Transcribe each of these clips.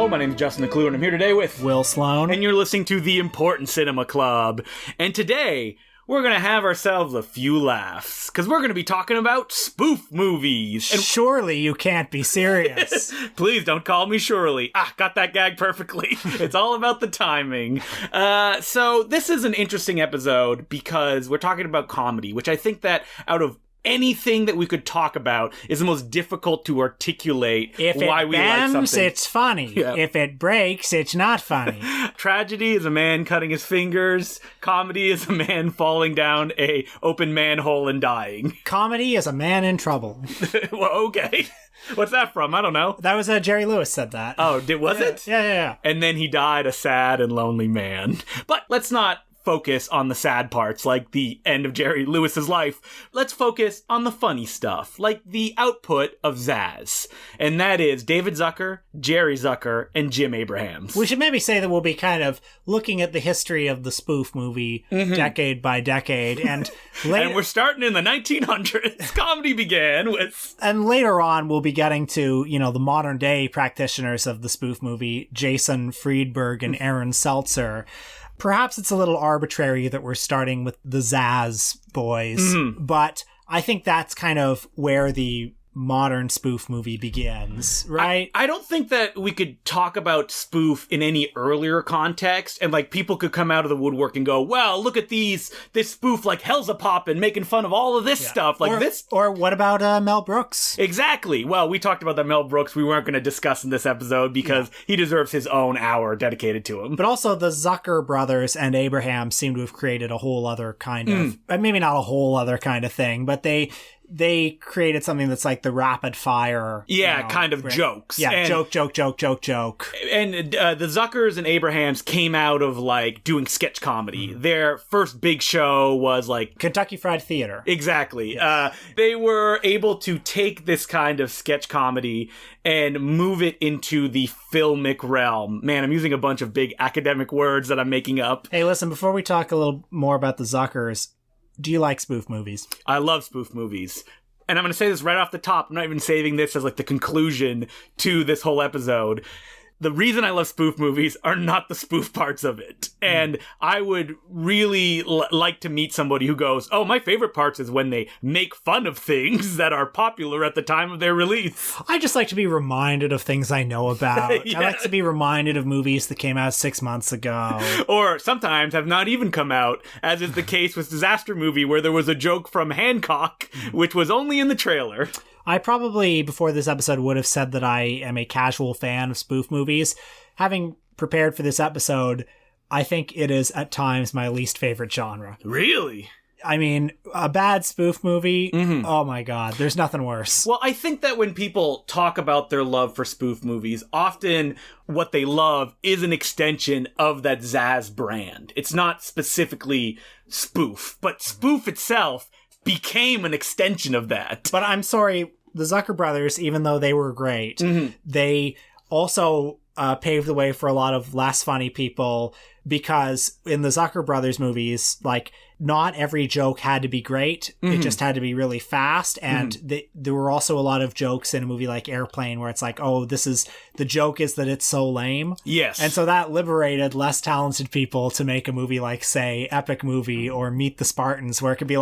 Hello, my name is Justin McClure, and I'm here today with Will Sloan. And you're listening to The Important Cinema Club. And today, we're going to have ourselves a few laughs, because we're going to be talking about spoof movies. And surely you can't be serious. Please don't call me Shirley. Got that gag perfectly. It's all about the timing. So this is an interesting episode because we're talking about comedy, which I think that out of anything that we could talk about is the most difficult to articulate why we like something. It's funny. Yeah. If it breaks, it's not funny. Tragedy is a man cutting his fingers. Comedy is a man falling down a open manhole and dying. Comedy is a man in trouble. Well, okay. What's that from? I don't know. That was Jerry Lewis said that. Oh, was it? Yeah. And then he died a sad and lonely man. But let's not focus on the sad parts, like the end of Jerry Lewis's life. Let's focus on the funny stuff, like the output of Zaz. And that is David Zucker, Jerry Zucker, and Jim Abrahams. We should maybe say that we'll be kind of looking at the history of the spoof movie decade by decade. And and we're starting in the 1900s. Comedy began with... And later on, we'll be getting to, the modern day practitioners of the spoof movie, Jason Friedberg and Aaron Seltzer. Perhaps it's a little arbitrary that we're starting with the Zaz boys, but I think that's kind of where the modern spoof movie begins, right? I don't think that we could talk about spoof in any earlier context, and people could come out of the woodwork and go, well, look at this spoof like Hell's a Poppin' making fun of all of this stuff, this. Or what about Mel Brooks? Exactly. Well, we talked about that Mel Brooks we weren't going to discuss in this episode because he deserves his own hour dedicated to him. But also the Zucker brothers and Abraham seem to have created a whole other kind of, maybe not a whole other kind of thing, but they created something that's like the rapid fire. Kind of jokes. Yeah, and, joke. And the Zuckers and Abrahams came out of doing sketch comedy. Their first big show was Kentucky Fried Theater. Exactly. Yes. They were able to take this kind of sketch comedy and move it into the filmic realm. Man, I'm using a bunch of big academic words that I'm making up. Hey, listen, before we talk a little more about the Zuckers, do you like spoof movies? I love spoof movies. And I'm going to say this right off the top. I'm not even saving this as the conclusion to this whole episode. The reason I love spoof movies are not the spoof parts of it. And I would really like to meet somebody who goes, oh, my favorite parts is when they make fun of things that are popular at the time of their release. I just like to be reminded of things I know about. I like to be reminded of movies that came out 6 months ago. Or sometimes have not even come out, as is the case with Disaster Movie, where there was a joke from Hancock, which was only in the trailer. I probably, before this episode, would have said that I am a casual fan of spoof movies. Having prepared for this episode, I think it is, at times, my least favorite genre. Really? I mean, a bad spoof movie, oh my god, there's nothing worse. Well, I think that when people talk about their love for spoof movies, often what they love is an extension of that Zaz brand. It's not specifically spoof, but spoof itself became an extension of that. But I'm sorry, the Zucker brothers, even though they were great, they also paved the way for a lot of less funny people, because in the Zucker brothers movies, not every joke had to be great. It just had to be really fast. And there were also a lot of jokes in a movie like Airplane where it's the joke is that it's so lame. Yes. And so that liberated less talented people to make a movie like, say, Epic Movie or Meet the Spartans, where it could be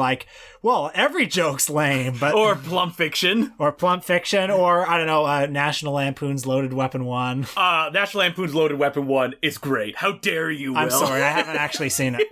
well, every joke's lame. But or Plump Fiction. Or I don't know, National Lampoon's Loaded Weapon 1. National Lampoon's Loaded Weapon 1 is great. How dare you, Will? I'm sorry, I haven't actually seen it.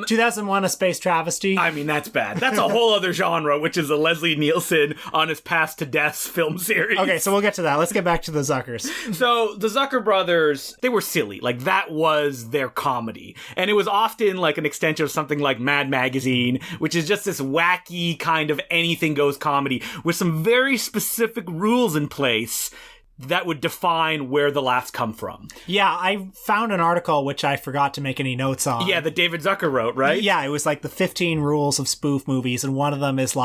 2001: A Space Travesty. I mean, that's bad. That's a whole other genre, which is a Leslie Nielsen on his Past to Death film series. Okay, so we'll get to that. Let's get back to the Zuckers. So the Zucker brothers, they were silly. That was their comedy. And it was often an extension of something like Mad Magazine, which is just this wacky kind of anything goes comedy with some very specific rules in place that would define where the laughs come from. Yeah, I found an article which I forgot to make any notes on. Yeah, that David Zucker wrote, right? Yeah, it was the 15 rules of spoof movies, and one of them is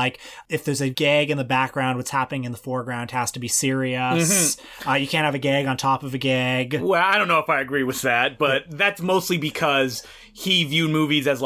if there's a gag in the background, what's happening in the foreground has to be serious. You can't have a gag on top of a gag. Well, I don't know if I agree with that, but that's mostly because he viewed movies as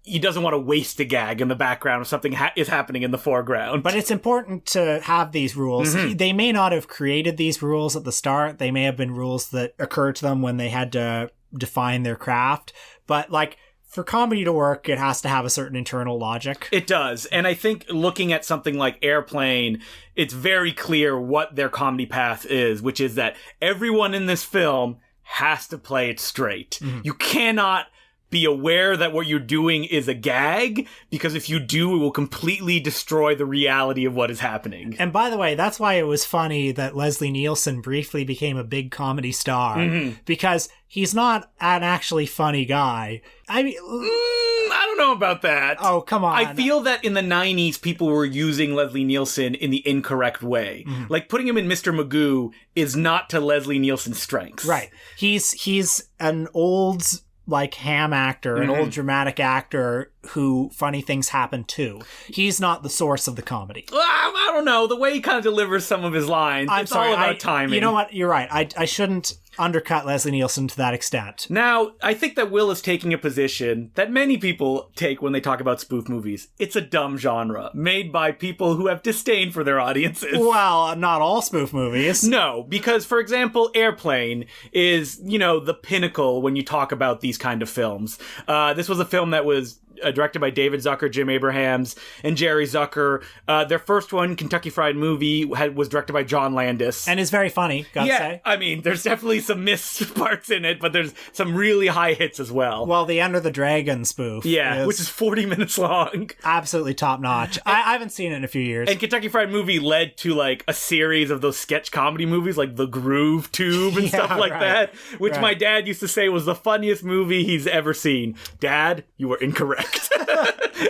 he doesn't want to waste a gag in the background if something is happening in the foreground. But it's important to have these rules. They may not have created these rules at the start. They may have been rules that occurred to them when they had to define their craft. But, like, for comedy to work, it has to have a certain internal logic. It does. And I think looking at something like Airplane, it's very clear what their comedy path is, which is that everyone in this film has to play it straight. You cannot be aware that what you're doing is a gag, because if you do, it will completely destroy the reality of what is happening. And by the way, that's why it was funny that Leslie Nielsen briefly became a big comedy star, because he's not an actually funny guy. I mean, I don't know about that. Oh, come on. I feel that in the 90s, people were using Leslie Nielsen in the incorrect way. Like, putting him in Mr. Magoo is not to Leslie Nielsen's strengths. Right. He's an old, like, ham actor, an old dramatic actor who funny things happen to. He's not the source of the comedy. Well, I don't know. The way he kind of delivers some of his lines, it's all about timing. You know what? You're right. I shouldn't undercut Leslie Nielsen to that extent. Now, I think that Will is taking a position that many people take when they talk about spoof movies. It's a dumb genre, made by people who have disdain for their audiences. Well, not all spoof movies. No, because, for example, Airplane is, the pinnacle when you talk about these kind of films. This was a film that was directed by David Zucker, Jim Abrahams, and Jerry Zucker. Their first one, Kentucky Fried Movie, was directed by John Landis. And is very funny, gotta say. I mean, there's definitely some missed parts in it, but there's some really high hits as well. Well, the Enter the Dragon spoof. Yeah, which is 40 minutes long. Absolutely top-notch. I haven't seen it in a few years. And Kentucky Fried Movie led to, like, a series of those sketch comedy movies, like The Groove Tube and stuff like that, which my dad used to say was the funniest movie he's ever seen. Dad, you were incorrect.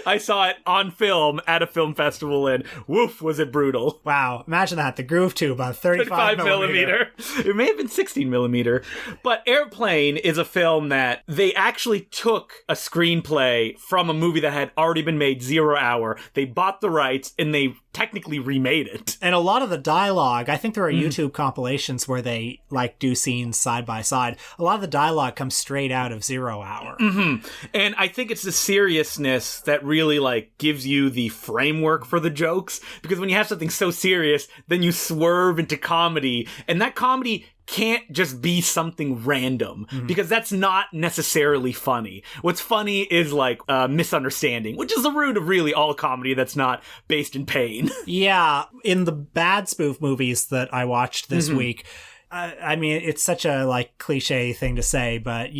I saw it on film at a film festival, and woof, was it brutal. Wow, imagine that. The Groove Tube on 35 millimeter. It may have been 16 millimeter. But Airplane is a film that they actually took a screenplay from a movie that had already been made, 0 Hour. They bought the rights, and they technically remade it. And a lot of the dialogue, I think there are YouTube compilations where they, like, do scenes side by side. A lot of the dialogue comes straight out of 0 Hour. And I think it's the seriousness that really, like, gives you the framework for the jokes, because when you have something so serious, then you swerve into comedy, and that comedy can't just be something random, because that's not necessarily funny. What's funny is, like, misunderstanding, which is the root of really all comedy that's not based in pain. Yeah, in the bad spoof movies that I watched this week, I mean, it's such a, like, cliche thing to say, but,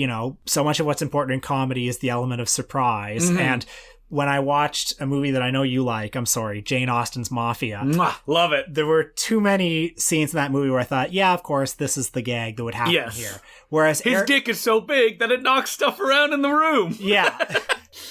so much of what's important in comedy is the element of surprise. And when I watched a movie that I know you like, Jane Austen's Mafia. Love it. There were too many scenes in that movie where I thought, yeah, of course, this is the gag that would happen here. Whereas his dick is so big that it knocks stuff around in the room. Yeah.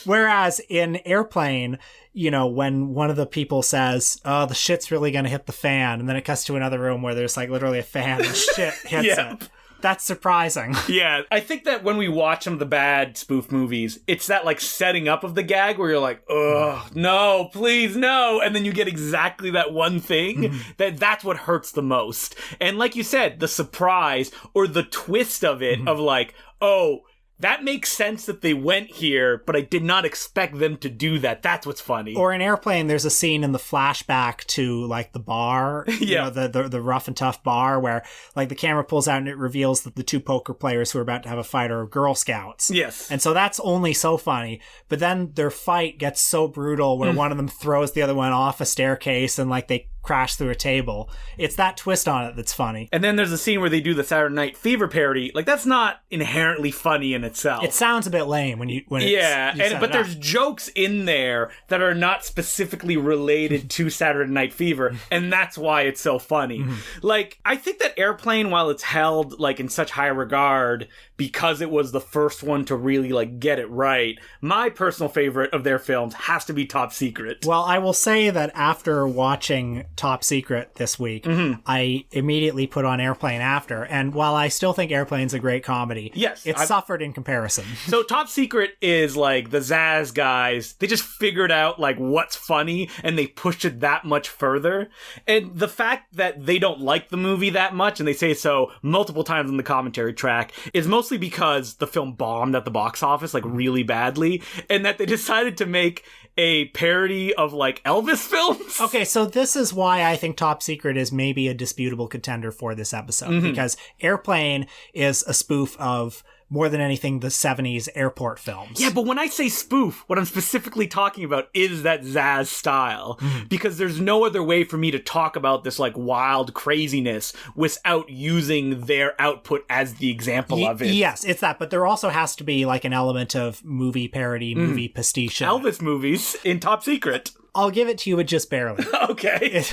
Whereas in Airplane, when one of the people says, oh, the shit's really going to hit the fan, and then it cuts to another room where there's, like, literally a fan and shit hits it. That's surprising. Yeah, I think that when we watch some of the bad spoof movies, it's that, like, setting up of the gag where you're like, ugh, no, please, no. And then you get exactly that one thing that's what hurts the most. And like you said, the surprise or the twist of it of, like, oh, that makes sense that they went here, but I did not expect them to do that. That's what's funny. Or in Airplane, there's a scene in the flashback to, like, the bar, the rough and tough bar, where, like, the camera pulls out and it reveals that the two poker players who are about to have a fight are Girl Scouts. Yes. And so that's only so funny. But then their fight gets so brutal where one of them throws the other one off a staircase and, like, they crash through a table. It's that twist on it that's funny. And then there's a scene where they do the Saturday Night Fever parody. Like, that's not inherently funny in itself. It sounds a bit lame when but there's jokes in there that are not specifically related to Saturday Night Fever, and that's why it's so funny. Like, I think that Airplane, while it's held, like, in such high regard because it was the first one to really, like, get it right, my personal favorite of their films has to be Top Secret. Well, I will say that after watching Top Secret this week, I immediately put on Airplane after. And while I still think Airplane's a great comedy, it's suffered in comparison. So Top Secret is like the Zaz guys. They just figured out like what's funny and they pushed it that much further. And the fact that they don't like the movie that much, and they say so multiple times in the commentary track, is mostly because the film bombed at the box office like really badly, and that they decided to make a parody of like Elvis films. Okay, so this is why I think Top Secret is maybe a disputable contender for this episode, because Airplane is a spoof of, more than anything, the 70s airport films. Yeah, but when I say spoof, what I'm specifically talking about is that Zaz style. Because there's no other way for me to talk about this like wild craziness without using their output as the example of it. Yes, it's that. But there also has to be like an element of movie parody, movie pastiche. Elvis movies in Top Secret. I'll give it to you, but just barely. Okay.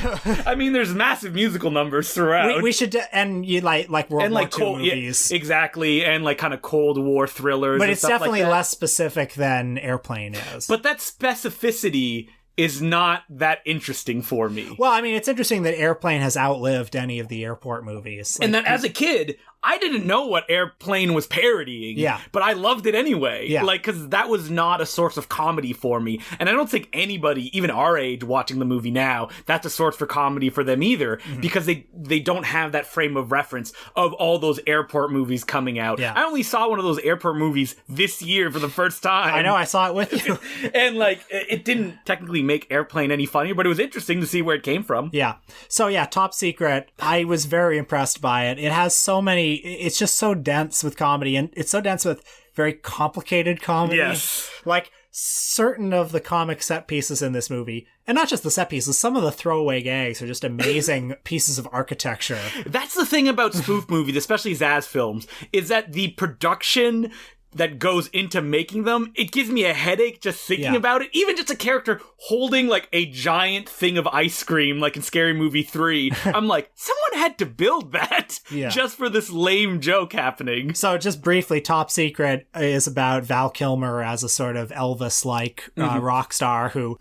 I mean, there's massive musical numbers throughout. We should, and you like World War II movies. Yeah, exactly, and like kind of Cold War thrillers. But it's definitely less specific than Airplane is. But that specificity is not that interesting for me. Well, I mean, it's interesting that Airplane has outlived any of the airport movies. And that as a kid, I didn't know what Airplane was parodying. Yeah. But I loved it anyway. Yeah. Like, because that was not a source of comedy for me. And I don't think anybody, even our age, watching the movie now, that's a source for comedy for them either. Because they don't have that frame of reference of all those airport movies coming out. Yeah. I only saw one of those airport movies this year for the first time. I know, I saw it with you. And, like, it didn't technically make Airplane any funnier, but it was interesting to see where it came from. Yeah. So, yeah, Top Secret, I was very impressed by it. It has so many... It's just so dense with comedy, and it's so dense with very complicated comedy. Yes. Like, certain of the comic set pieces in this movie, and not just the set pieces, some of the throwaway gags are just amazing pieces of architecture. That's the thing about spoof movies, especially Zaz films, is that the production that goes into making them, it gives me a headache just thinking about it. Even just a character holding like a giant thing of ice cream, like in Scary Movie 3. I'm like, someone had to build that just for this lame joke happening. So just briefly, Top Secret is about Val Kilmer as a sort of Elvis-like rock star who,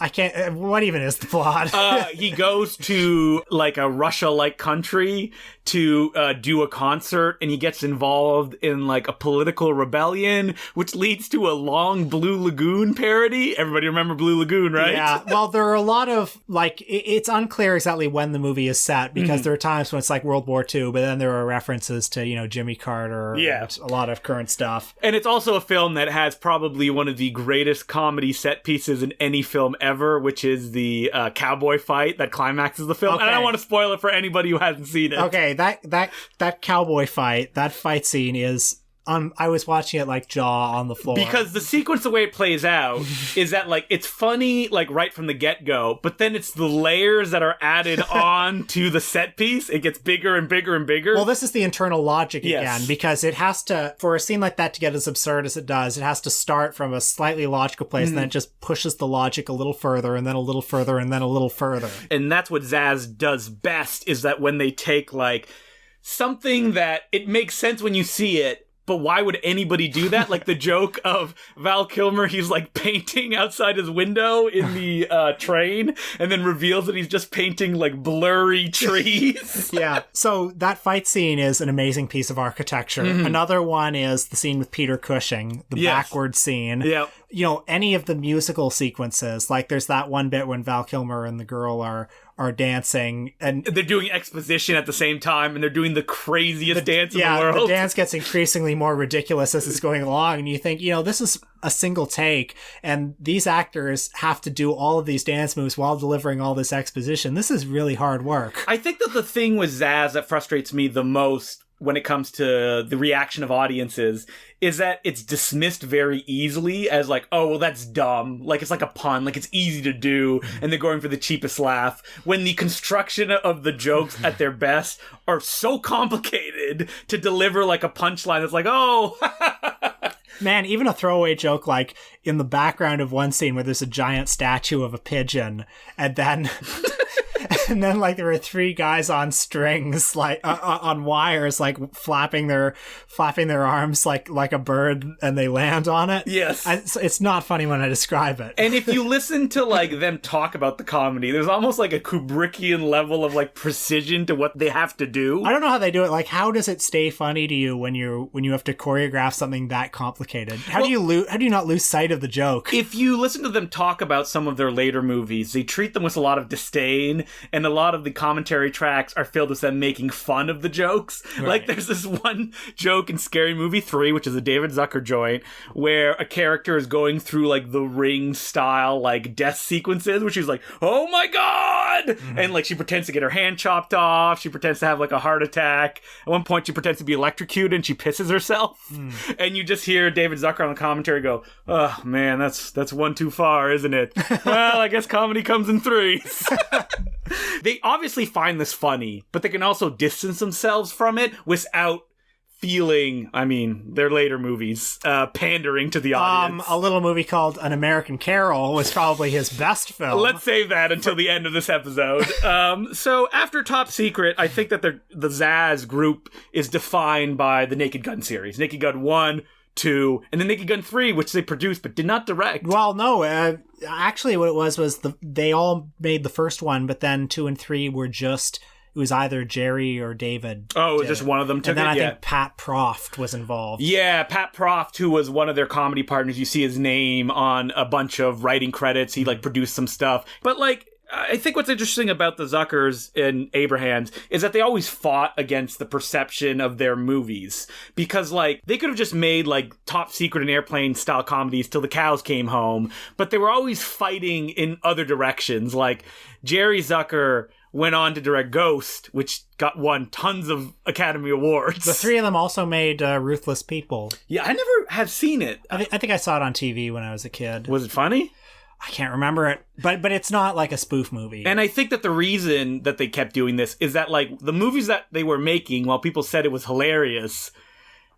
what even is the plot? He goes to like a Russia-like country to do a concert, and he gets involved in like a political rebellion, which leads to a long Blue Lagoon parody. Everybody remember Blue Lagoon, right? Yeah. Well, there are a lot of, like, it's unclear exactly when the movie is set, because there are times when it's like World War II, but then there are references to, you know, Jimmy Carter and a lot of current stuff. And it's also a film that has probably one of the greatest comedy set pieces in any film ever, which is the cowboy fight that climaxes the film. Okay. And I don't want to spoil it for anybody who hasn't seen it. Okay, that cowboy fight, that fight scene is... I was watching it like jaw on the floor. Because the sequence, the way it plays out, is that like it's funny like right from the get-go, but then it's the layers that are added on to the set piece. It gets bigger and bigger and bigger. Well, this is the internal logic again, because it has to, for a scene like that to get as absurd as it does, it has to start from a slightly logical place, and then it just pushes the logic a little further, and then a little further, and then a little further. And that's what Zaz does best, is that when they take like something that it makes sense when you see it, but why would anybody do that? Like the joke of Val Kilmer, he's like painting outside his window in the train, and then reveals that he's just painting like blurry trees. Yeah. So that fight scene is an amazing piece of architecture. Another one is the scene with Peter Cushing, the backward scene. Yeah. You know, any of the musical sequences, like there's that one bit when Val Kilmer and the girl are dancing, and they're doing exposition at the same time, and they're doing the craziest dance in the world. The dance gets increasingly more ridiculous as it's going along, and you think, you know, this is a single take, and these actors have to do all of these dance moves while delivering all this exposition. This is really hard work. I think that the thing with Zaz that frustrates me the most when it comes to the reaction of audiences is that it's dismissed very easily as like, oh, well, that's dumb. Like, it's like a pun. Like, it's easy to do. And they're going for the cheapest laugh. When the construction of the jokes at their best are so complicated to deliver like a punchline that's like, oh... Man, even a throwaway joke like in the background of one scene where there's a giant statue of a pigeon, and then And then like there were three guys on strings, like on wires, like flapping their arms like a bird, and they land on it. Yes. It's not funny when I describe it. And if you listen to like them talk about the comedy, there's almost like a Kubrickian level of like precision to what they have to do. I don't know how they do it. Like, how does it stay funny to you when you have to choreograph something that complicated? How do you not lose sight of the joke? If you listen to them talk about some of their later movies, they treat them with a lot of disdain, and a lot of the commentary tracks are filled with them making fun of the jokes. Right. Like, there's this one joke in Scary Movie 3, which is a David Zucker joint, where a character is going through like the Ring style like death sequences, where she's like, "Oh my god!" Mm-hmm. And like she pretends to get her hand chopped off. She pretends to have like a heart attack. At one point, she pretends to be electrocuted and she pisses herself. And you just hear David Zucker on the commentary go, "Oh man, that's one too far, isn't it? Well, I guess comedy comes in threes." They obviously find this funny, but they can also distance themselves from it without feeling, I mean, their later movies, pandering to the audience. A little movie called An American Carol was probably his best film. Let's save that until the end of this episode. So after Top Secret, I think that the Zaz group is defined by the Naked Gun series. Naked Gun 1, 2, and then Naked Gun 3, which they produced but did not direct. Well, no, actually what it was they all made the first one, but then 2 and 3 were just... It was either Jerry or David. Oh, just one of them took it? And then I think Pat Proft was involved. Yeah, Pat Proft, who was one of their comedy partners. You see his name on a bunch of writing credits. He, like, produced some stuff. But, like, I think what's interesting about the Zuckers and Abrahams is that they always fought against the perception of their movies. Because, like, they could have just made, like, Top Secret and Airplane-style comedies till the cows came home. But they were always fighting in other directions. Like, Jerry Zucker went on to direct Ghost, which won tons of Academy Awards. The three of them also made Ruthless People. Yeah, I never have seen it. I think I saw it on TV when I was a kid. Was it funny? I can't remember it, but it's not like a spoof movie. And I think that the reason that they kept doing this is that, like, the movies that they were making, while people said it was hilarious,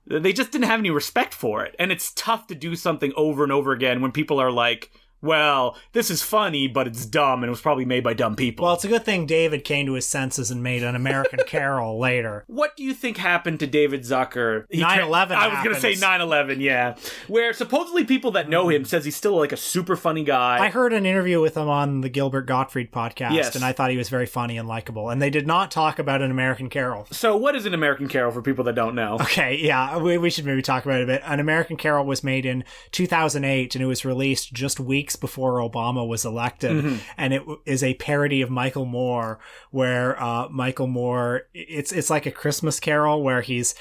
they just didn't have any respect for it. And it's tough to do something over and over again when people are like, well, this is funny, but it's dumb, and it was probably made by dumb people. Well, it's a good thing David came to his senses and made An American Carol later. What do you think happened to David Zucker? 9/11 I was going to say 9/11, yeah. Where supposedly people that know him says he's still like a super funny guy. I heard an interview with him on the Gilbert Gottfried podcast, and I thought he was very funny and likable. And they did not talk about An American Carol. So what is An American Carol for people that don't know? Okay, yeah, we should maybe talk about it a bit. An American Carol was made in 2008, and it was released just weeks before Obama was elected, and it is a parody of Michael Moore, where Michael Moore, it's like a Christmas Carol where he's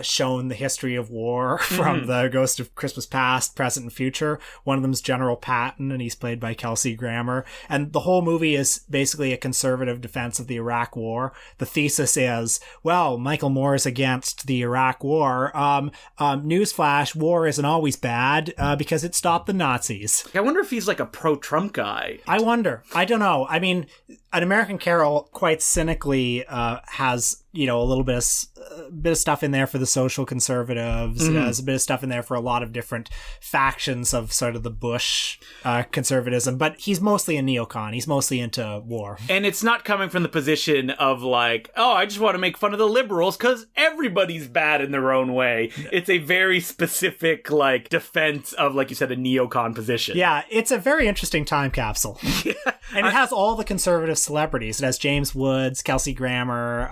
shown the history of war from the Ghost of Christmas Past, Present, and Future. One of them is General Patton, and he's played by Kelsey Grammer. And the whole movie is basically a conservative defense of the Iraq War. The thesis is, well, Michael Moore is against the Iraq War. Newsflash, war isn't always bad because it stopped the Nazis. I wonder if he's like a pro-Trump guy. I wonder. I don't know. I mean, An American Carol quite cynically has, you know, a little bit of stuff in there for the social conservatives. There's a bit of stuff in there for a lot of different factions of sort of the Bush conservatism, but he's mostly a neocon. He's mostly into war. And it's not coming from the position of like, oh, I just want to make fun of the liberals because everybody's bad in their own way. It's a very specific, like, defense of, like you said, a neocon position. Yeah, it's a very interesting time capsule. And it has all the conservative celebrities. It has James Woods, Kelsey Grammer,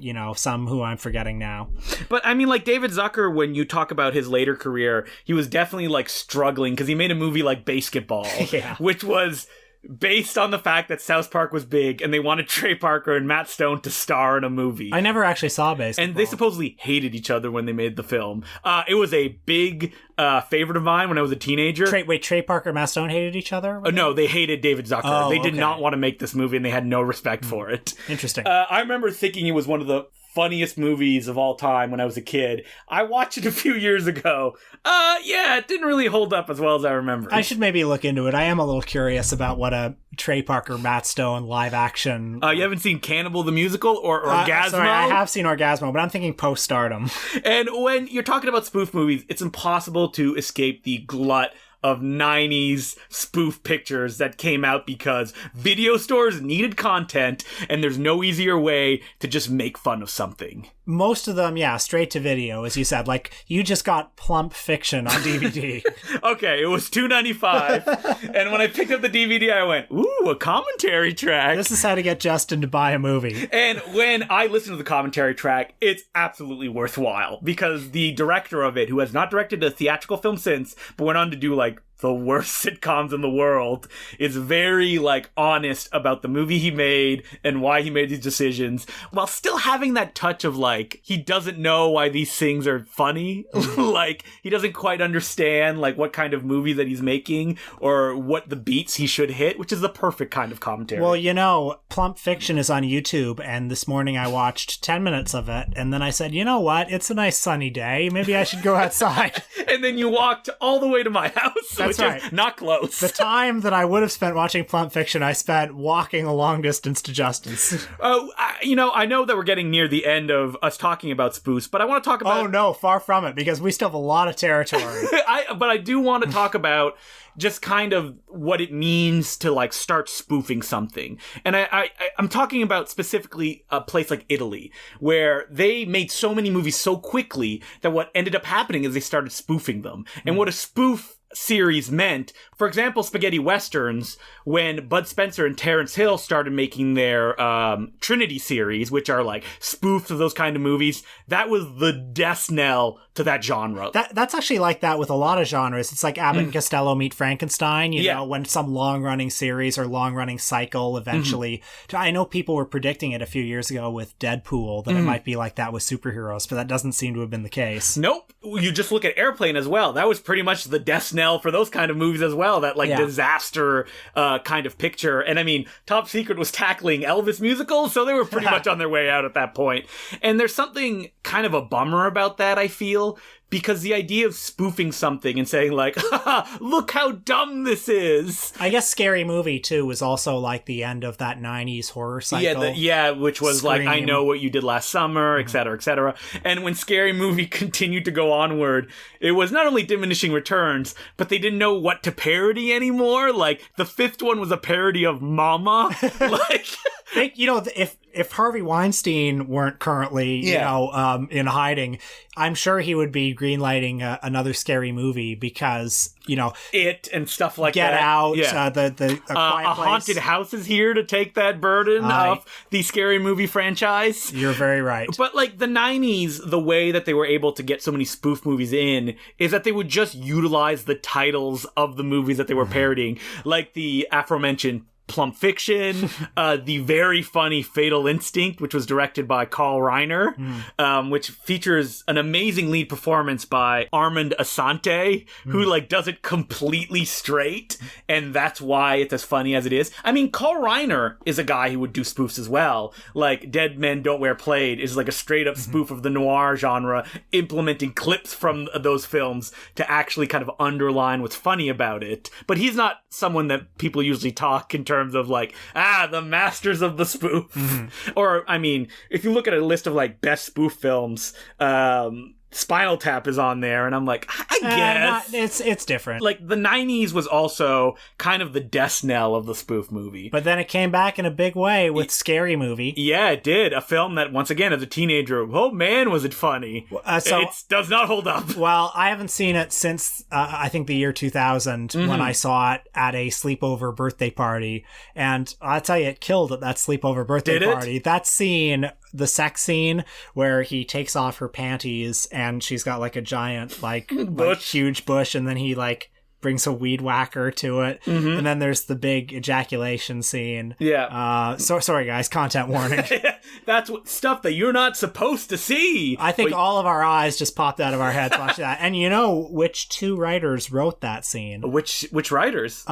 you know, some who I'm forgetting now. But I mean, like, David Zucker, when you talk about his later career, he was definitely like struggling because he made a movie like Basketball, which was based on the fact that South Park was big and they wanted Trey Parker and Matt Stone to star in a movie. I never actually saw Basketball. And they supposedly hated each other when they made the film. It was a big favorite of mine when I was a teenager. Trey Parker and Matt Stone hated each other? No, they hated David Zucker. They did not want to make this movie and they had no respect for it. Interesting. I remember thinking it was one of the funniest movies of all time when I was a kid. I watched it a few years ago. Yeah, it didn't really hold up as well as I remember. I should maybe look into it. I am a little curious about what a Trey Parker, Matt Stone live action... you haven't seen Cannibal the Musical or Orgasmo? Sorry, I have seen Orgasmo, but I'm thinking post-stardom. And when you're talking about spoof movies, it's impossible to escape the glut of 90s spoof pictures that came out because video stores needed content and there's no easier way to just make fun of something. Most of them, yeah, straight to video, as you said. Like, you just got Plump Fiction on DVD. Okay, it was $2.95, and when I picked up the DVD, I went, ooh, a commentary track. This is how to get Justin to buy a movie. And when I listened to the commentary track, it's absolutely worthwhile, because the director of it, who has not directed a theatrical film since, but went on to do, like, the worst sitcoms in the world, is very, like, honest about the movie he made and why he made these decisions, while still having that touch of, like, he doesn't know why these things are funny. Like, he doesn't quite understand, like, what kind of movie that he's making or what the beats he should hit, which is the perfect kind of commentary. Well, you know, Plump Fiction is on YouTube, and this morning I watched 10 minutes of it, and then I said, you know what? It's a nice sunny day. Maybe I should go outside. And then you walked all the way to my house. That's right. Is not close. The time that I would have spent watching Plump Fiction, I spent walking a long distance to Justin's. I know that we're getting near the end of us talking about spoofs, but I want to talk about... Oh, no, far from it, because we still have a lot of territory. But I do want to talk about just kind of what it means to, like, start spoofing something. And I'm talking about specifically a place like Italy, where they made so many movies so quickly that what ended up happening is they started spoofing them. And what a spoof series meant, for example, spaghetti westerns, when Bud Spencer and Terrence Hill started making their Trinity series, which are like spoofs of those kind of movies, that was the death knell to that genre. That's actually like that with a lot of genres. It's like Abbott and Costello meet Frankenstein, you know, when some long-running series or long-running cycle eventually... I know people were predicting it a few years ago with Deadpool, that it might be like that with superheroes, but that doesn't seem to have been the case. Nope. You just look at Airplane as well. That was pretty much the death knell for those kind of movies as well, that, like, disaster kind of picture. And I mean, Top Secret was tackling Elvis musicals, so they were pretty much on their way out at that point. And there's something kind of a bummer about that, I feel, because the idea of spoofing something and saying, like, haha, look how dumb this is. I guess Scary Movie, too, was also like the end of that 90s horror cycle. Which was Scream. Like, I Know What You Did Last Summer, et cetera, et cetera. And when Scary Movie continued to go onward, it was not only diminishing returns, but they didn't know what to parody anymore. Like, the fifth one was a parody of Mama. Like... You know, if Harvey Weinstein weren't currently, in hiding, I'm sure he would be greenlighting another Scary Movie because, you know... It and stuff like Get that. Out, yeah. The Quiet A Place. Haunted House is here to take that burden of the Scary Movie franchise. You're very right. But, like, the 90s, the way that they were able to get so many spoof movies in is that they would just utilize the titles of the movies that they were parodying, like the aforementioned Plump Fiction, the very funny Fatal Instinct, which was directed by Carl Reiner, which features an amazing lead performance by Armand Assante, who, like, does it completely straight, and that's why it's as funny as it is. I mean, Carl Reiner is a guy who would do spoofs as well. Like, Dead Men Don't Wear Plaid is like a straight-up spoof of the noir genre, implementing clips from those films to actually kind of underline what's funny about it. But he's not someone that people usually talk in terms of, like, the masters of the spoof. Or, I mean, if you look at a list of, like, best spoof films, Spinal Tap is on there, and I'm like, I guess. It's different. Like, the 90s was also kind of the death knell of the spoof movie. But then it came back in a big way with Scary Movie. Yeah, it did. A film that, once again, as a teenager, oh man, was it funny. It does not hold up. Well, I haven't seen it since, I think, the year 2000, when I saw it at a sleepover birthday party. And I'll tell you, it killed at that sleepover birthday party. That scene... The sex scene where he takes off her panties and she's got like a giant like huge bush, and then he like brings a weed whacker to it, and then there's the big ejaculation scene. Sorry guys, content warning. That's stuff that you're not supposed to see. I think all of our eyes just popped out of our heads watching that. And you know which two writers wrote that scene? Which writers?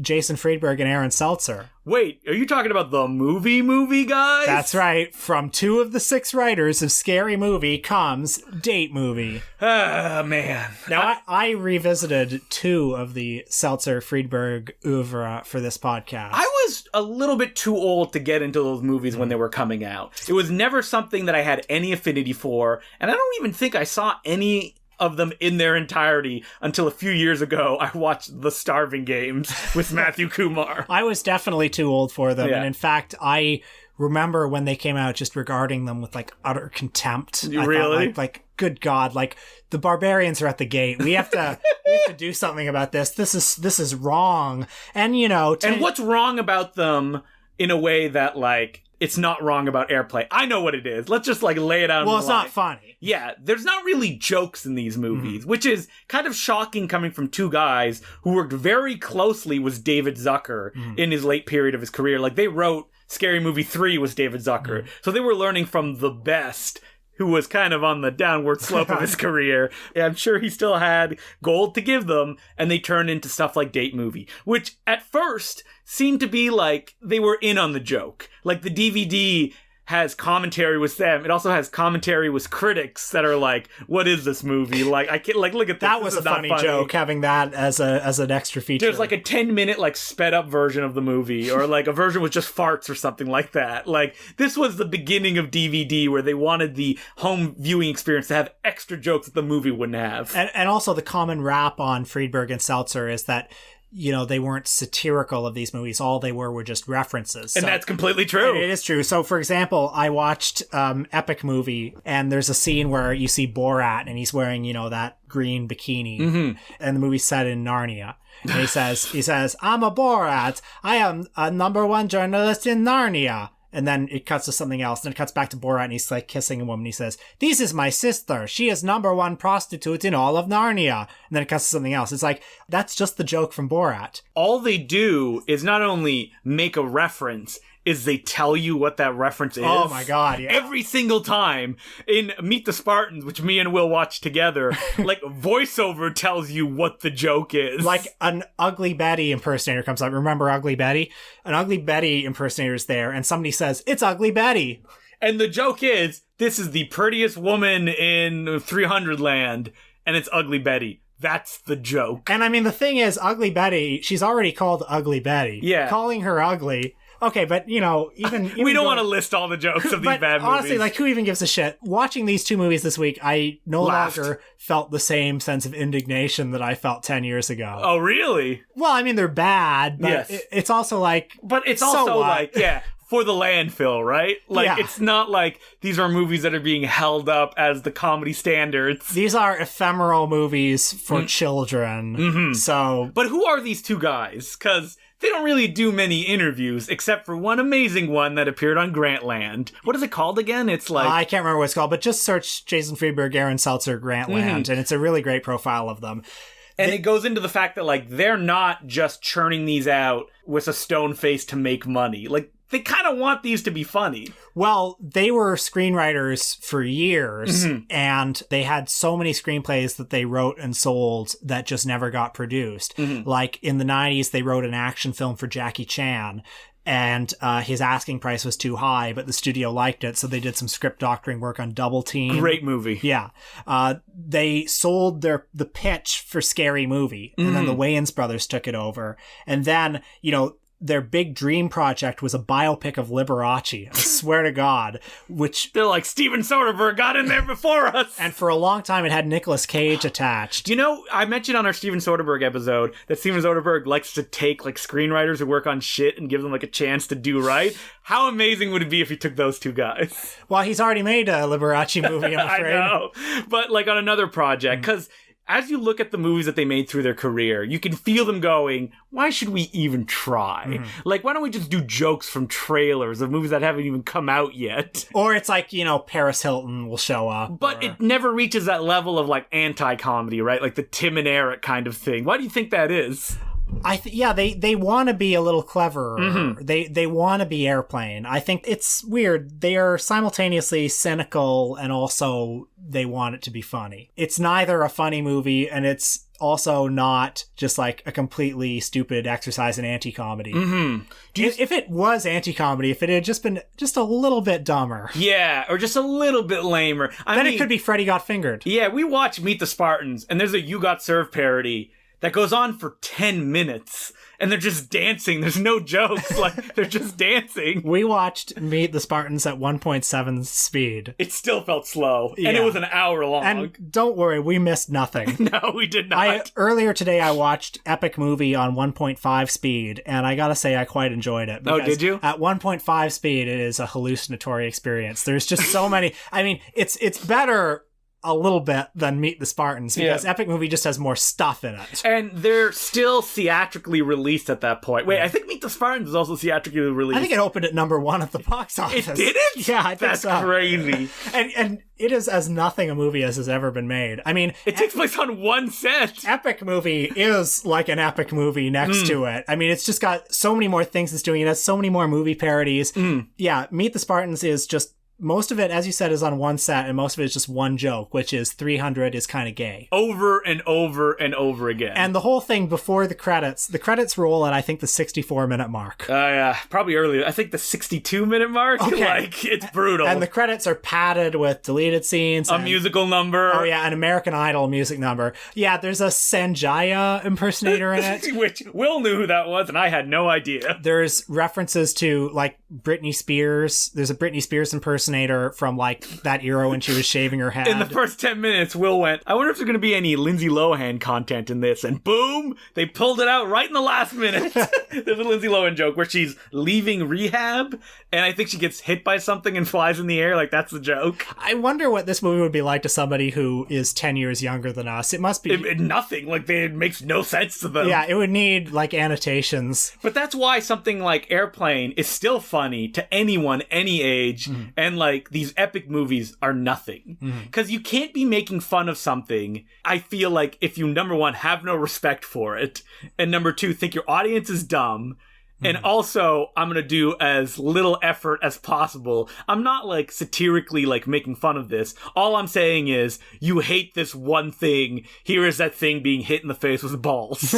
Jason Friedberg and Aaron Seltzer. Wait, are you talking about the movie guys? That's right. From 2 of the 6 writers of Scary Movie comes Date Movie. Ah, man. Now, I revisited 2 of the Seltzer Friedberg oeuvre for this podcast. I was a little bit too old to get into those movies when they were coming out. It was never something that I had any affinity for, and I don't even think I saw any of them in their entirety until a few years ago. I watched The Starving Games with Matthew Kumar. I was definitely too old for them. Yeah. And in fact, I remember when they came out just regarding them with like utter contempt. Really? I thought, like, good God, like the barbarians are at the gate. We have to do something about this. This is wrong. And and what's wrong about them in a way that like it's not wrong about Airplane? I know what it is. Let's just like lay it out. Well, it's not funny. Yeah, there's not really jokes in these movies, which is kind of shocking coming from two guys who worked very closely with David Zucker in his late period of his career. Like, they wrote Scary Movie 3 was David Zucker. So they were learning from the best, who was kind of on the downward slope of his career. Yeah, I'm sure he still had gold to give them, and they turned into stuff like Date Movie, which at first seemed to be like they were in on the joke. Like, the DVD has commentary with them. It also has commentary with critics that are like, what is this movie? Like, I can't, like, look at this. That was a funny joke, having that as an extra feature. There's like a 10-minute like sped up version of the movie, or like a version with just farts or something like that. Like, this was the beginning of DVD, where they wanted the home viewing experience to have extra jokes that the movie wouldn't have. And also the common rap on Friedberg and Seltzer is that they weren't satirical of these movies. All they were just references. And that's completely true. It is true. So, for example, I watched Epic Movie, and there's a scene where you see Borat, and he's wearing, that green bikini. And the movie's set in Narnia. And he says, I'm a Borat. I am a #1 journalist in Narnia. And then it cuts to something else. And then it cuts back to Borat, and he's like kissing a woman. He says, this is my sister. She is #1 prostitute in all of Narnia. And then it cuts to something else. It's like, that's just the joke from Borat. All they do is not only make a reference, is they tell you what that reference is. Oh my God, yeah. Every single time. In Meet the Spartans, which me and Will watched together, like, voiceover tells you what the joke is. Like, an Ugly Betty impersonator comes up. Remember Ugly Betty? An Ugly Betty impersonator is there, and somebody says, it's Ugly Betty. And the joke is, this is the prettiest woman in 300 Land, and it's Ugly Betty. That's the joke. And I mean, the thing is, Ugly Betty, she's already called Ugly Betty. Yeah. Calling her ugly... Okay, but, even we don't want to list all the jokes of these bad movies. Honestly, like, who even gives a shit? Watching these two movies this week, I no longer felt the same sense of indignation that I felt 10 years ago. Oh, really? Well, I mean, they're bad, but yes. It's also like... But it's also like, for the landfill, right? Like, It's not like these are movies that are being held up as the comedy standards. These are ephemeral movies for children, so... But who are these two guys? Because... they don't really do many interviews, except for one amazing one that appeared on Grantland. What is it called again? It's like... I can't remember what it's called, but just search Jason Friedberg, Aaron Seltzer, Grantland, and it's a really great profile of them. And it goes into the fact that, like, they're not just churning these out with a stone face to make money. Like, they kind of want these to be funny. Well, they were screenwriters for years, and they had so many screenplays that they wrote and sold that just never got produced. Like, in the 90s, they wrote an action film for Jackie Chan, and his asking price was too high, but the studio liked it, so they did some script doctoring work on Double Team. Great movie. Yeah. They sold the pitch for Scary Movie, and then the Wayans brothers took it over. And then, their big dream project was a biopic of Liberace, I swear to God, which... They're like, Steven Soderbergh got in there before us! And for a long time, it had Nicolas Cage attached. I mentioned on our Steven Soderbergh episode that Steven Soderbergh likes to take, like, screenwriters who work on shit and give them, like, a chance to do right. How amazing would it be if he took those two guys? Well, he's already made a Liberace movie, I'm afraid. I know. But, like, on another project, because... as you look at the movies that they made through their career, you can feel them going, why should we even try? Like, why don't we just do jokes from trailers of movies that haven't even come out yet? Or it's like, Paris Hilton will show up. But it never reaches that level of, like, anti-comedy, right? Like the Tim and Eric kind of thing. Why do you think that is? They want to be a little cleverer. They want to be Airplane. I think it's weird. They are simultaneously cynical and also they want it to be funny. It's neither a funny movie and it's also not just like a completely stupid exercise in anti-comedy. If it was anti-comedy, if it had just been just a little bit dumber. Yeah, or just a little bit lamer. Then it could be Freddy Got Fingered. Yeah, we watch Meet the Spartans and there's a You Got Served parody that goes on for 10 minutes. And they're just dancing. There's no jokes. Like, they're just dancing. We watched Meet the Spartans at 1.7 speed. It still felt slow. Yeah. And it was an hour long. And don't worry, we missed nothing. No, we did not. Earlier today, I watched Epic Movie on 1.5 speed, and I gotta say, I quite enjoyed it. Oh, did you? At 1.5 speed, it is a hallucinatory experience. There's just so many... I mean, it's better... a little bit than Meet the Spartans because Epic Movie just has more stuff in it. And they're still theatrically released at that point. Wait, I think Meet the Spartans is also theatrically released. I think it opened at number 1 at the box office. It did it? Yeah, I think so. That's crazy. And it is as nothing a movie as has ever been made. I mean... It takes place on one set. Epic Movie is like an epic movie next to it. I mean, it's just got so many more things it's doing. It has so many more movie parodies. Yeah, Meet the Spartans is just... Most of it, as you said, is on one set, and most of it is just one joke, which is 300 is kind of gay. Over and over and over again. And the whole thing before the credits roll at, I think, the 64-minute mark. Yeah, probably earlier. I think the 62-minute mark. Okay. Like, it's brutal. And the credits are padded with deleted scenes. A musical number. Oh, yeah, an American Idol music number. Yeah, there's a Sanjaya impersonator in it. Which Will knew who that was, and I had no idea. There's references to, like, Britney Spears. There's a Britney Spears impersonator from like that era when she was shaving her head. In the first 10 minutes, Will went, I wonder if there's going to be any Lindsay Lohan content in this. And boom, they pulled it out right in the last minute. There's a Lindsay Lohan joke where she's leaving rehab, and I think she gets hit by something and flies in the air. Like, that's the joke. I wonder what this movie would be like to somebody who is 10 years younger than us. It must be... nothing. Like, it makes no sense to them. Yeah, it would need, like, annotations. But that's why something like Airplane is still funny to anyone, any age, and, like, these epic movies are nothing. Because you can't be making fun of something, I feel like, if you, number one, have no respect for it, and number two, think your audience is dumb, and also, I'm going to do as little effort as possible. I'm not, like, satirically, like, making fun of this. All I'm saying is, you hate this one thing. Here is that thing being hit in the face with balls.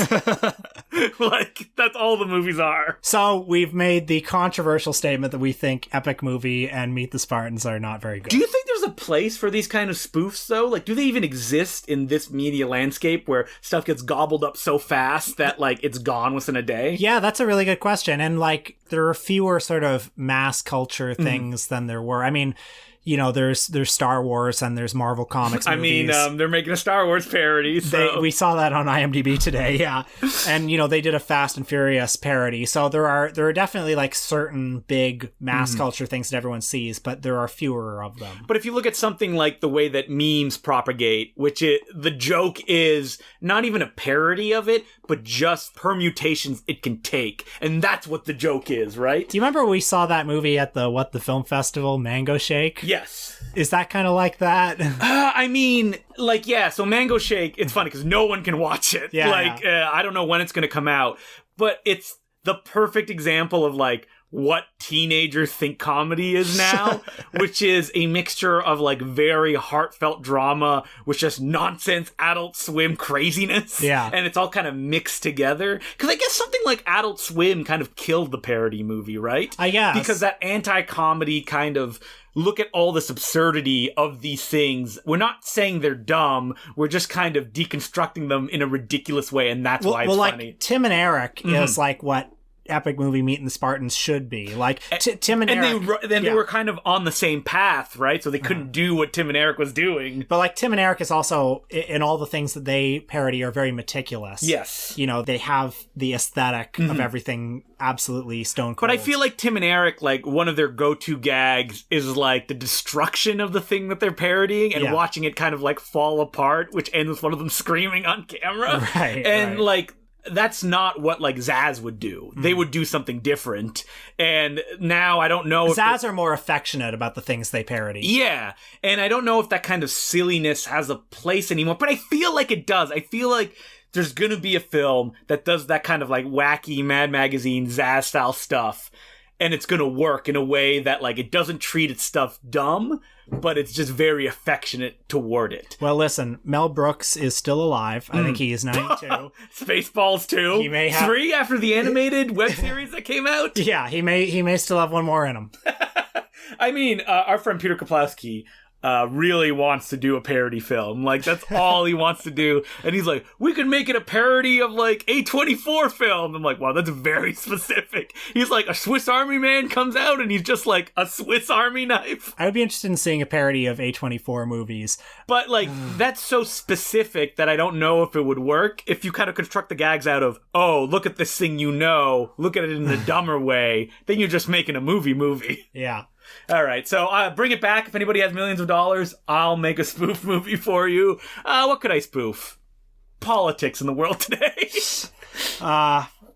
Like, that's all the movies are. So, we've made the controversial statement that we think Epic Movie and Meet the Spartans are not very good. Do you think there's a place for these kind of spoofs, though? Like, do they even exist in this media landscape where stuff gets gobbled up so fast that, like, it's gone within a day? Yeah, that's a really good question. And, like, there are fewer sort of mass culture things than there were. I mean, you know, there's Star Wars and there's Marvel Comics movies. I mean, they're making a Star Wars parody, so... We saw that on IMDb today, yeah. And, you know, they did a Fast and Furious parody. So there are definitely, like, certain big mass culture things that everyone sees, but there are fewer of them. But if you look at something like the way that memes propagate, the joke is not even a parody of it, but just permutations it can take. And that's what the joke is, right? Do you remember we saw that movie at the film festival, Mango Shake? Yes. Is that kind of like that? I mean, like, yeah, so Mango Shake, it's funny because no one can watch it. Yeah. Like, I don't know when it's going to come out, but it's the perfect example of, like, what teenagers think comedy is now, which is a mixture of, like, very heartfelt drama with just nonsense Adult Swim craziness. Yeah. And it's all kind of mixed together. Because I guess something like Adult Swim kind of killed the parody movie, right? I guess. Because that anti-comedy kind of... Look at all this absurdity of these things. We're not saying they're dumb. We're just kind of deconstructing them in a ridiculous way, and that's why it's funny. Like, Tim and Eric is like what Epic Movie Meet the Spartans should be. Like, Tim and Eric... And they were kind of on the same path, right? So they couldn't do what Tim and Eric was doing. But, like, Tim and Eric is also, in all the things that they parody, are very meticulous. Yes. You know, they have the aesthetic of everything absolutely stone cold. But I feel like Tim and Eric, like, one of their go-to gags is, like, the destruction of the thing that they're parodying and watching it kind of, like, fall apart, which ends with one of them screaming on camera. Right. And, like... That's not what, like, Zaz would do. They would do something different. And now I don't know if... Zaz are more affectionate about the things they parody. Yeah. And I don't know if that kind of silliness has a place anymore. But I feel like it does. I feel like there's going to be a film that does that kind of, like, wacky Mad Magazine Zaz-style stuff. And it's going to work in a way that, like, it doesn't treat its stuff dumb, but it's just very affectionate toward it. Well, listen, Mel Brooks is still alive. I think he is 92. Spaceballs 2. He may have 3 after the animated web series that came out. Yeah, he may still have one more in him. I mean, our friend Peter Kaplowski really wants to do a parody film. Like, that's all he wants to do. And he's like, we could make it a parody of, like, A24 film. I'm like, wow, that's very specific. He's like, a Swiss Army man comes out and he's just like a Swiss Army knife. I would be interested in seeing a parody of A24 movies. But, like, that's so specific that I don't know if it would work. If you kind of construct the gags out of, oh, look at this thing you know, look at it in a dumber way, then you're just making a movie. Yeah. All right, so bring it back. If anybody has millions of dollars, I'll make a spoof movie for you. What could I spoof? Politics in the world today.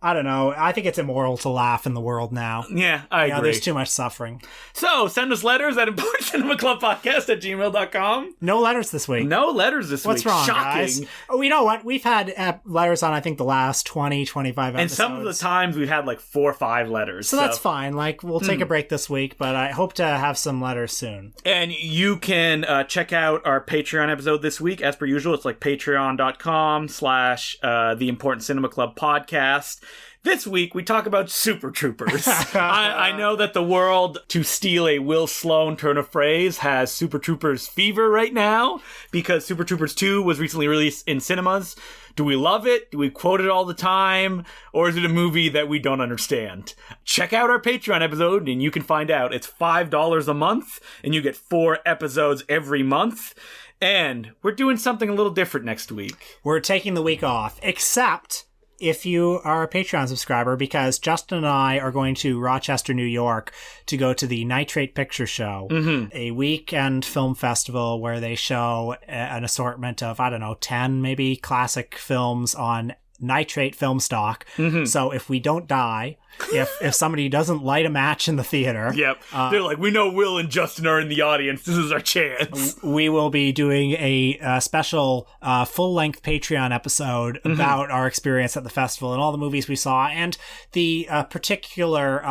I don't know. I think it's immoral to laugh in the world now. Yeah, I agree. There's too much suffering. So, send us letters at importantcinemaclubpodcast@gmail.com. No letters this week. No letters this What's week. wrong, Shocking. guys? Oh, you know what? We've had letters on, I think, the last 20, 25 episodes. And some of the times we've had like 4 or 5 letters. So that's fine. Like, we'll take a break this week, but I hope to have some letters soon. And you can check out our Patreon episode this week. As per usual, it's like patreon.com/the Important Cinema Club Podcast. This week, we talk about Super Troopers. I know that the world, to steal a Will Sloan turn of phrase, has Super Troopers fever right now because Super Troopers 2 was recently released in cinemas. Do we love it? Do we quote it all the time? Or is it a movie that we don't understand? Check out our Patreon episode and you can find out. It's $5 a month and you get 4 episodes every month. And we're doing something a little different next week. We're taking the week off, except if you are a Patreon subscriber, because Justin and I are going to Rochester, New York to go to the Nitrate Picture Show, a weekend film festival where they show an assortment of, 10 maybe classic films on nitrate film stock. So if we don't die, if somebody doesn't light a match in the theater, they're like, we know Will and Justin are in the audience, this is our chance. We will be doing a special full-length Patreon episode about our experience at the festival and all the movies we saw and the particular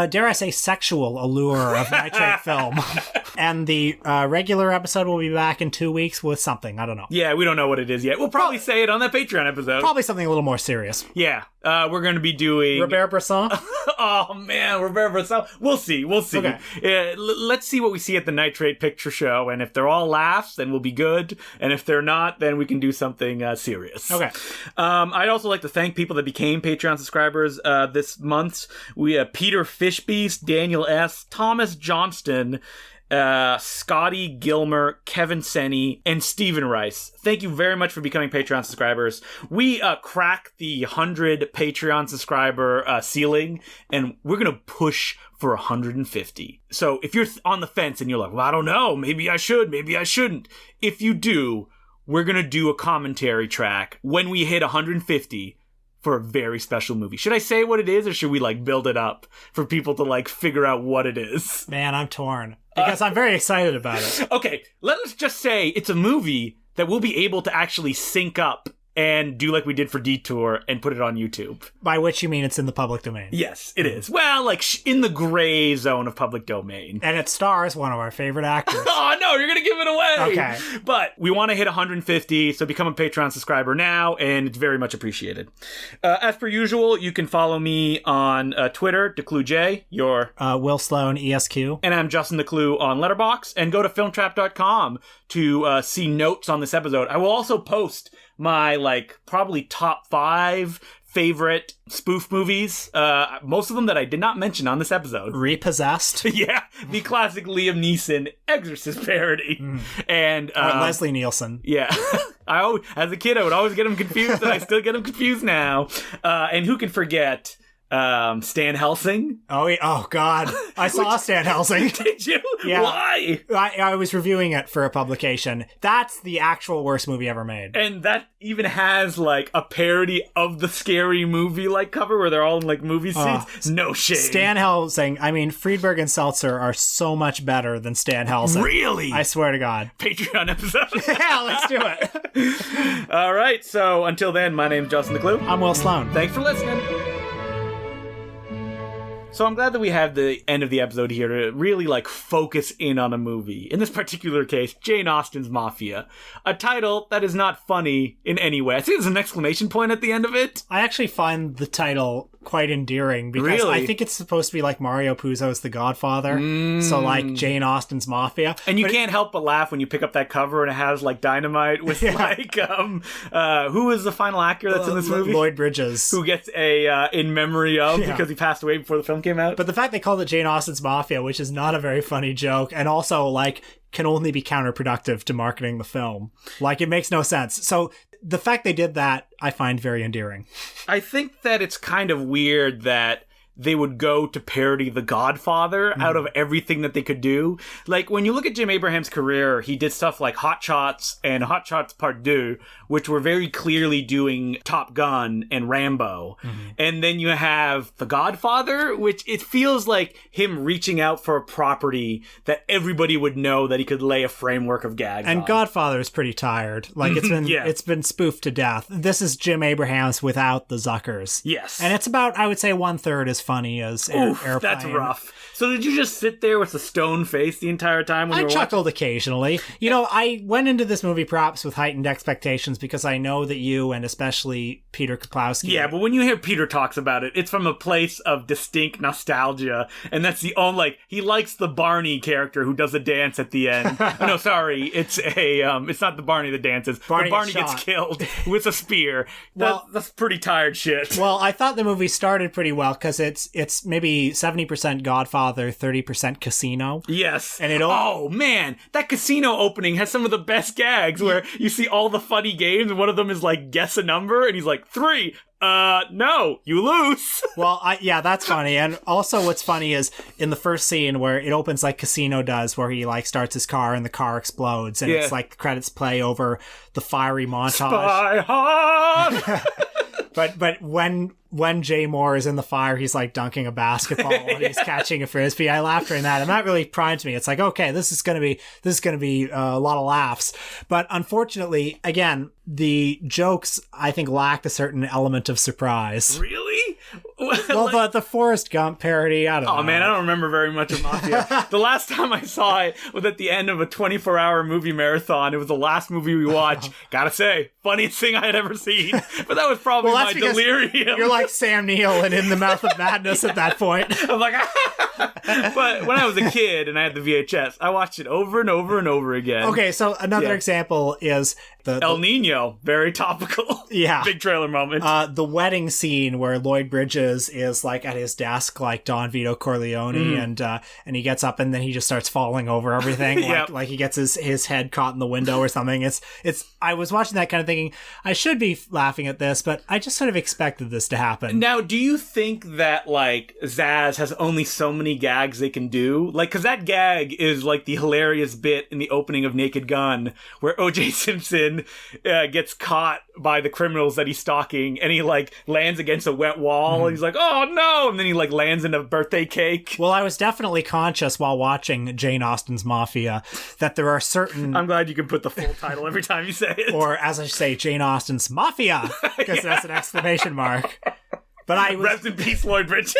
dare I say, sexual allure of nitrate film. And the regular episode will be back in 2 weeks with something. I don't know. Yeah, we don't know what it is yet. We'll probably say it on that Patreon episode. Probably something a little more serious. Yeah. We're going to be doing... Robert Bresson? Oh, man, Robert Bresson. We'll see. Okay. Let's see what we see at the Nitrate Picture Show. And if they're all laughs, then we'll be good. And if they're not, then we can do something serious. Okay. I'd also like to thank people that became Patreon subscribers this month. We have Peter Fishbeast, Daniel S., Thomas Johnston, Scotty Gilmer, Kevin Senny, and Stephen Rice. Thank you very much for becoming Patreon subscribers. We cracked the 100 Patreon subscriber ceiling, and we're going to push for 150. So if you're on the fence and you're like, well, I don't know, maybe I should, maybe I shouldn't. If you do, we're going to do a commentary track when we hit 150 for a very special movie. Should I say what it is, or should we build it up for people to figure out what it is? Man, I'm torn. Because I'm very excited about it. Okay, let us just say it's a movie that we'll be able to actually sync up and do like we did for Detour and put it on YouTube. By which you mean it's in the public domain. Yes, it is. Well, in the gray zone of public domain. And it stars one of our favorite actors. Oh, no, you're going to give it away. Okay. But we want to hit 150, so become a Patreon subscriber now, and it's very much appreciated. As per usual, you can follow me on Twitter, DeClueJ, you're... Will Sloan, ESQ. And I'm Justin DeClue on Letterboxd, and go to filmtrap.com to see notes on this episode. I will also post my probably top 5 favorite spoof movies, most of them that I did not mention on this episode. Repossessed. Yeah, the classic Liam Neeson Exorcist parody. And Leslie Nielsen. Yeah. As a kid I would always get them confused, and I still get them confused now. And who can forget Stan Helsing? Oh God, I saw Stan Helsing. Did you? Yeah. Why? I was reviewing it for a publication. That's the actual worst movie ever made. And that even has a parody of the Scary Movie cover where they're all in movie scenes. No shame. Stan Helsing. I mean, Friedberg and Seltzer are so much better than Stan Helsing. Really? I swear to God. Patreon episode. Yeah, let's do it. All right. So until then, my name's Justin DeClue. I'm Will Sloan. Thanks for listening. So I'm glad that we have the end of the episode here to really focus in on a movie. In this particular case, Jane Austen's Mafia. A title that is not funny in any way. I think there's an exclamation point at the end of it. I actually find the title quite endearing because Really? I think it's supposed to be like Mario Puzo's The Godfather. So like Jane Austen's Mafia. And you can't help but laugh when you pick up that cover and it has like dynamite with like who is the final actor that's in this movie? Lloyd Bridges. Who gets a in memory of because he passed away before the film came out. But the fact they called it Jane Austen's Mafia, which is not a very funny joke, and also like can only be counterproductive to marketing the film. Like it makes no sense. So the fact they did that, I find very endearing. I think that it's kind of weird that they would go to parody The Godfather out of everything that they could do. Like, when you look at Jim Abraham's career, he did stuff like Hot Shots and Hot Shots Part 2, which were very clearly doing Top Gun and Rambo. And then you have The Godfather, which it feels like him reaching out for a property that everybody would know that he could lay a framework of gags And on. Godfather is pretty tired. Like it's been it's been spoofed to death. This is Jim Abrahams without the Zuckers. Yes. And it's about, I would say, 1/3 as funny as Airplane. That's rough. So did you just sit there with a stone face the entire time when you I were chuckled occasionally. You know, I went into this movie perhaps with heightened expectations because I know that you and especially Peter Kaplowski. Yeah, but when you hear Peter talks about it, it's from a place of distinct nostalgia, and that's the only, like, he likes the Barney character who does a dance at the end. Oh, no, sorry, it's it's not the Barney that dances. Barney Barney gets gets shot. killed with a spear. Well, That's pretty tired shit. Well, I thought the movie started pretty well because it's maybe 70% Godfather, 30% Casino. Yes. And oh, man. That casino opening has some of the best gags where you see all the funny games, and one of them is like, guess a number, and he's like, 3. No, you lose. Well, that's funny. And also what's funny is in the first scene where it opens like Casino does, where he like starts his car and the car explodes and it's like the credits play over the fiery montage. Spy hard. But when Jay Moore is in the fire, he's like dunking a basketball and he's catching a frisbee. I laughed during that, and that really primed me. It's like, okay, this is gonna be a lot of laughs. But unfortunately, again, the jokes I think lacked a certain element of surprise. Really? Well, the Forrest Gump parody, I don't know. Oh man, I don't remember very much of Mafia. The last time I saw it was at the end of a 24-hour movie marathon. It was the last movie we watched. Gotta say, funniest thing I had ever seen. But that was probably my delirium. You're like Sam Neill and In the Mouth of Madness at that point. I'm like, but when I was a kid and I had the VHS, I watched it over and over and over again. Okay, so another example is El Nino, very topical. Yeah. Big trailer moment. The wedding scene where Lloyd Bridges is like at his desk like Don Vito Corleone and he gets up and then he just starts falling over everything like he gets his head caught in the window or something. It's I was watching that kind of thinking I should be laughing at this, but I just sort of expected this to happen. Now, do you think that like Zaz has only so many gags they can do? Like, cause that gag is like the hilarious bit in the opening of Naked Gun where O.J. Simpson gets caught by the criminals that he's stalking and he like lands against a wet wall and he's like, oh no, and then he like lands in a birthday cake. Well, I was definitely conscious while watching Jane Austen's Mafia that there are certain... I'm glad you can put the full title every time you say it. Or as I say, Jane Austen's Mafia, because that's an exclamation mark. But I was... Rest in peace, Lloyd Bridges.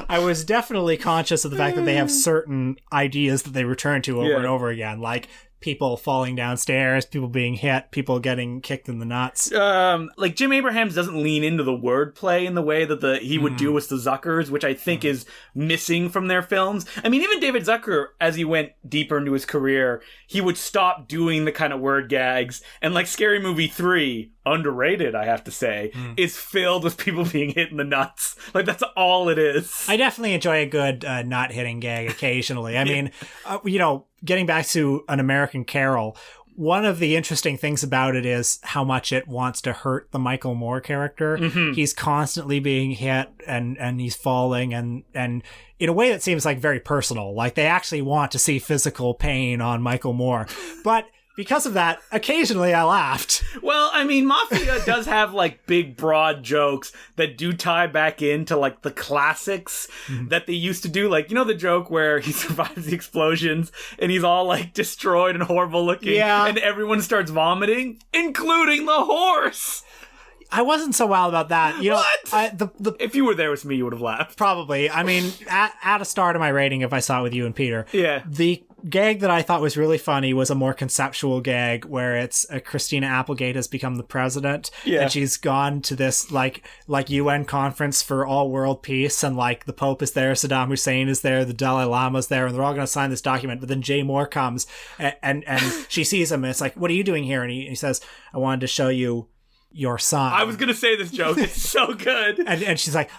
I was definitely conscious of the fact that they have certain ideas that they return to over and over again, like people falling downstairs, people being hit, people getting kicked in the nuts. Like Jim Abrahams doesn't lean into the wordplay in the way that he would do with the Zuckers, which I think is missing from their films. I mean, even David Zucker, as he went deeper into his career, he would stop doing the kind of word gags. And like Scary Movie 3, underrated, I have to say, is filled with people being hit in the nuts. Like, that's all it is. I definitely enjoy a good not hitting gag occasionally. I mean, getting back to An American Carol, one of the interesting things about it is how much it wants to hurt the Michael Moore character. He's constantly being hit and he's falling and in a way that seems like very personal. Like they actually want to see physical pain on Michael Moore. But because of that, occasionally I laughed. Well, I mean, Mafia does have, like, big, broad jokes that do tie back into, like, the classics that they used to do. Like, you know the joke where he survives the explosions and he's all, like, destroyed and horrible looking? Yeah. And everyone starts vomiting, including the horse! I wasn't so wild about that. You know, What? If you were there with me, you would have laughed. Probably. I mean, add a star to my rating if I saw it with you and Peter. Yeah. The gag that I thought was really funny was a more conceptual gag where it's Christina Applegate has become the president, and she's gone to this like UN conference for all world peace, and like the Pope is there, Saddam Hussein is there, the Dalai Lama's there, and they're all going to sign this document. But then Jay Moore comes and she sees him, and it's like, what are you doing here? And he says, I wanted to show you your son. I was going to say this joke. It's so good. And she's like,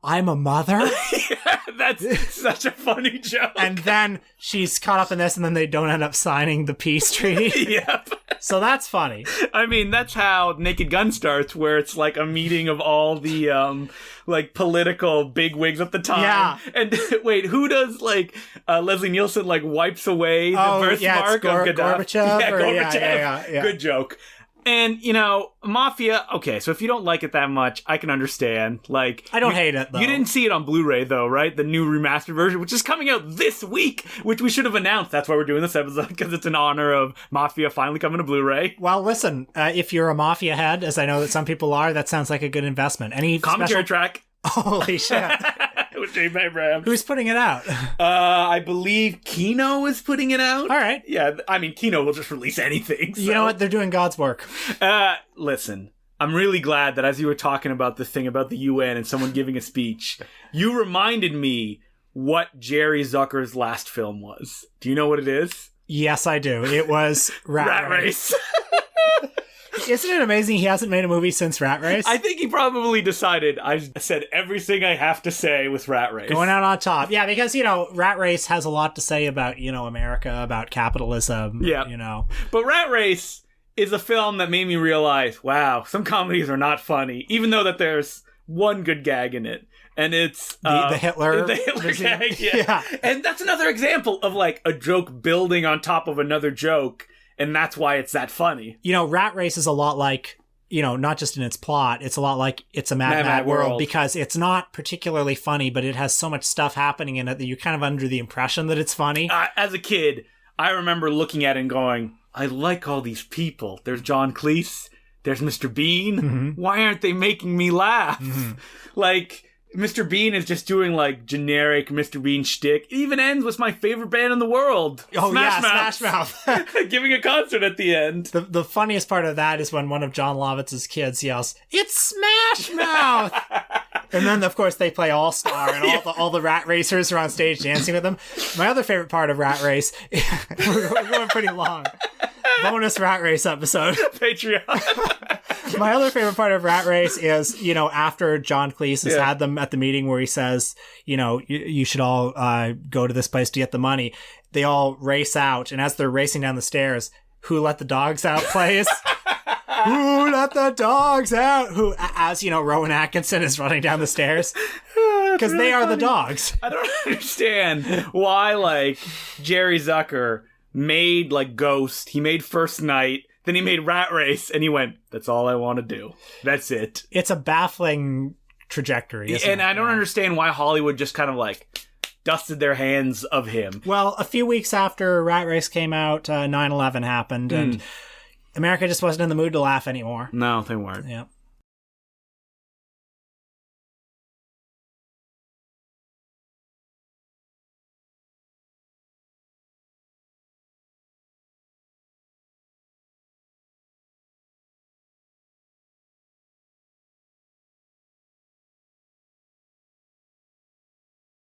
I'm a mother? Yeah, that's such a funny joke. And then she's caught up in this, and then they don't end up signing the peace treaty. Yep. So that's funny. I mean, that's how Naked Gun starts, where it's like a meeting of all the like political bigwigs at the time. Yeah. And wait, who does like Leslie Nielsen like wipes away the birthmark of Gaddafi? Gorbachev. Yeah, Gorbachev. Yeah. Good joke. And, you know, Mafia, okay, so if you don't like it that much, I can understand. Like, I don't hate it, though. You didn't see it on Blu-ray, though, right? The new remastered version, which is coming out this week, which we should have announced. That's why we're doing this episode, because it's in honor of Mafia finally coming to Blu-ray. Well, listen, if you're a Mafia head, as I know that some people are, that sounds like a good investment. Any commentary track. Holy shit. With James Abrams. Who's putting it out? I believe Kino is putting it out. All right. Yeah, I mean, Kino will just release anything. So. You know what? They're doing God's work. Listen, I'm really glad that as you were talking about the thing about the UN and someone giving a speech, you reminded me what Jerry Zucker's last film was. Do you know what it is? Yes, I do. It was Rat Race. Isn't it amazing he hasn't made a movie since Rat Race? I think he probably decided, I said everything I have to say with Rat Race. Going out on top. Yeah, because, you know, Rat Race has a lot to say about, you know, America, about capitalism, you know. But Rat Race is a film that made me realize, wow, some comedies are not funny, even though that there's one good gag in it. And it's the Hitler gag, yeah. And that's another example of like a joke building on top of another joke. And that's why it's that funny. You know, Rat Race is a lot like, you know, not just in its plot, it's a lot like It's a Mad World, because it's not particularly funny, but it has so much stuff happening in it that you're kind of under the impression that it's funny. As a kid, I remember looking at it and going, I like all these people. There's John Cleese, there's Mr. Bean. Mm-hmm. Why aren't they making me laugh? Mm-hmm. Like, Mr. Bean is just doing, like, generic Mr. Bean shtick. It even ends with my favorite band in the world. Oh, Smash Mouth. Giving a concert at the end. The funniest part of that is when one of John Lovitz's kids yells, "It's Smash Mouth!" And then, of course, they play All-Star, and all the rat racers are on stage dancing with them. My other favorite part of Rat Race, we're going pretty long. Bonus Rat Race episode. Patreon. My other favorite part of Rat Race is, you know, after John Cleese has had them at the meeting where he says, you know, you should all go to this place to get the money. They all race out, and as they're racing down the stairs, Who Let the Dogs Out plays. Who let the dogs out? Who, as you know, Rowan Atkinson is running down the stairs. Because really they are funny. The dogs. I don't understand why, like, Jerry Zucker made, like, Ghost. He made First Night. Then he made Rat Race, and he went, that's all I want to do. That's it. It's a baffling trajectory, isn't it? I don't understand why Hollywood just kind of, like, dusted their hands of him. Well, a few weeks after Rat Race came out, 9/11 happened, and America just wasn't in the mood to laugh anymore. No, they weren't. Yeah.